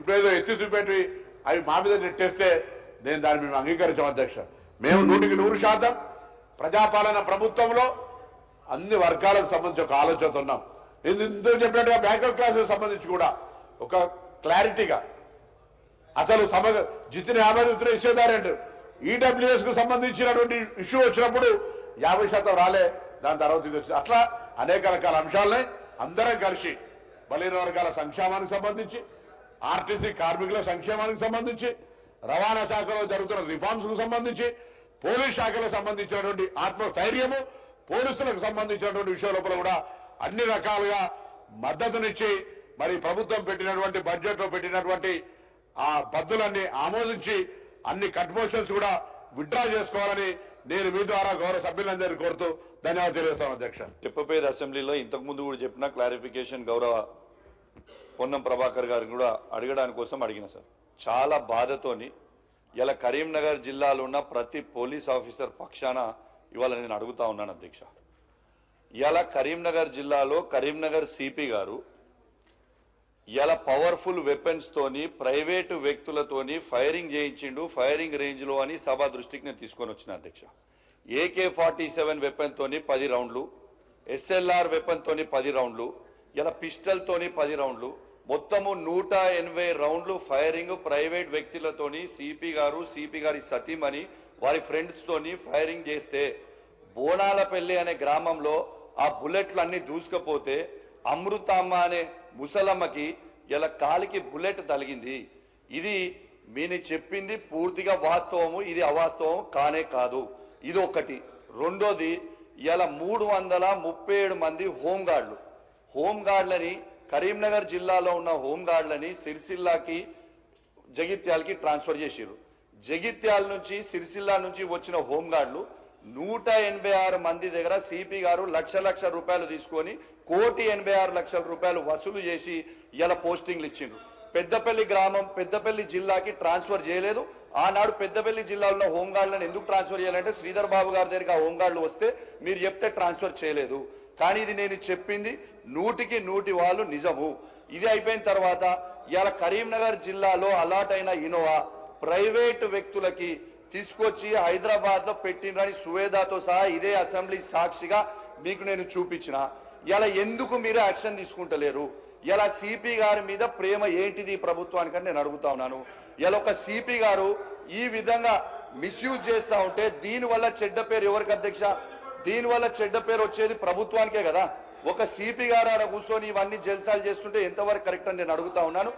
ఇప్పుడేదో ఎత్తి చూపెట్టి అవి మా మీద నెట్టేస్తే నేను దాన్ని మేము అంగీకరించాం అధ్యక్ష. మేము 100% ప్రజాపాలన ప్రభుత్వంలో అన్ని వర్గాలకు సంబంధించి ఒక ఆలోచనతో ఉన్నాం. ఇందుకు చెప్పినట్టుగా బ్యాక్వర్డ్ క్లాసులకు సంబంధించి కూడా ఒక క్లారిటీగా అసలు జితిని 50 ఇచ్చేదారంటే ఈడబ్ల్యూఎస్ కు సంబంధించినటువంటి ఇష్యూ వచ్చినప్పుడు 50% రాలే, దాని తర్వాత ఇది వచ్చింది. అట్లా అనేక రకాల అంశాలని అందరం కలిసి బలహీన వర్గాల సంక్షేమానికి సంబంధించి, ఆర్టీసీ కార్మికుల సంక్షేమానికి సంబంధించి, రవాణా శాఖలో జరుగుతున్న రిఫార్మ్స్ కు సంబంధించి, పోలీస్ శాఖలకు సంబంధించినటువంటి ఆత్మస్థైర్యము, పోలీసులకు సంబంధించినటువంటి విషయాల లోపల కూడా అన్ని రకాలుగా మద్దతునిచ్చి మరి ప్రభుత్వం పెట్టినటువంటి బడ్జెట్ లో పెట్టినటువంటి ఆ పద్ధతులన్నీ ఆమోదించి అన్ని కట్ మోషన్స్ కూడా విత్డ్రా చేసుకోవాలని నేను మీ ద్వారా గౌరవ సభ్యులందరినీ కోరుతూ ధన్యవాదాలు తెలియజేస్తాను అధ్యక్ష. చెప్పపేద అసెంబ్లీలో ఇంతకు ముందు కూడా చెప్పిన క్లారిఫికేషన్ గౌరవ పొన్నం ప్రభాకర్ గారిని కూడా అడగడానికి కోసం అడిగిన సార్. చాలా బాధతోని ఇలా కరీంనగర్ జిల్లాలో ఉన్న ప్రతి పోలీస్ ఆఫీసర్ పక్షాన ఇవాళ నేను అడుగుతా ఉన్నాను అధ్యక్ష. ఇలా కరీంనగర్ జిల్లాలో కరీంనగర్ సిపి గారు ఇలా పవర్ఫుల్ వెపన్స్ తోని ప్రైవేటు వ్యక్తులతోని ఫైరింగ్ చేయించిండు ఫైరింగ్ రేంజ్ లో అని సభ దృష్టికి నేను తీసుకొని వచ్చిన అధ్యక్ష. AK-47 వెపన్ తోని 10 రౌండ్లు, SLR వెపన్ తోని 10 రౌండ్లు, ఇలా పిస్టల్ తోని 10 రౌండ్లు, మొత్తము 180 రౌండ్లు ఫైరింగ్ ప్రైవేట్ వ్యక్తులతోని సిపి గారు, సిపి గారి సతీమణి వారి ఫ్రెండ్స్ తోని ఫైరింగ్ చేస్తే బోనాలపల్లి అనే గ్రామంలో ఆ బుల్లెట్లు అన్ని దూసుకపోతే అమృతమ్మ అనే ముసలమ్మకి ఇలా కాలికి బుల్లెట్ తగిలింది. ఇది మీరు చెప్పింది పూర్తిగా వాస్తవము, ఇది అవాస్తవం కానే కాదు. ఇది ఒకటి. రెండోది, ఇలా 337 మంది హోంగార్డులని కరీంనగర్ జిల్లాలో ఉన్న హోంగార్డులని సిరిసిల్లాకి జగిత్యాలకి ట్రాన్స్ఫర్ చేసిరు. జగిత్యాల నుంచి సిరిసిల్లా నుంచి వచ్చిన హోంగార్డులు 186 మంది దగ్గర సిపి గారు లక్ష రూపాయలు తీసుకొని 1,86,00,000 రూపాయలు వసూలు చేసి ఇలా పోస్టింగ్లు ఇచ్చిండ్రు. పెద్దపల్లి గ్రామం పెద్దపల్లి జిల్లాకి ట్రాన్స్ఫర్ చేయలేదు. ఆనాడు పెద్దపల్లి జిల్లాలో హోంగార్డులను ఎందుకు ట్రాన్స్ఫర్ చేయాలంటే శ్రీధర్ బాబు గారి దగ్గరికి ఆ హోంగార్డులు వస్తే మీరు చెప్తే ట్రాన్స్ఫర్ చేయలేదు. కానీ ఇది నేను చెప్పింది 100% వాళ్ళు నిజము. ఇది అయిపోయిన తర్వాత ఇలా కరీంనగర్ జిల్లాలో అలాట్ అయిన ఇనోవా ప్రైవేటు వ్యక్తులకి తీసుకొచ్చి హైదరాబాద్ లో పెట్టినని సువేదాతో సహా ఇదే అసెంబ్లీ సాక్షిగా మీకు నేను చూపించిన. ఇలా ఎందుకు మీరు యాక్షన్ తీసుకుంటలేరు? ఇలా సిపి గారి మీద ప్రేమ ఏంటిది ప్రభుత్వానికని నేను అడుగుతా ఉన్నాను. ఇలా ఒక సిపి గారు ఈ విధంగా మిస్యూజ్ చేస్తా ఉంటే దీనివల్ల చెడ్డ పేరు ఎవరికి అధ్యక్ష? దీనివల్ల చెడ్డ పేరు వచ్చేది ప్రభుత్వానికే కదా. ఒక సిపి గారు ఆడ కూర్చొని ఇవన్నీ జల్సాలు చేస్తుంటే ఎంతవరకు కరెక్ట్ అని నేను అడుగుతా ఉన్నాను.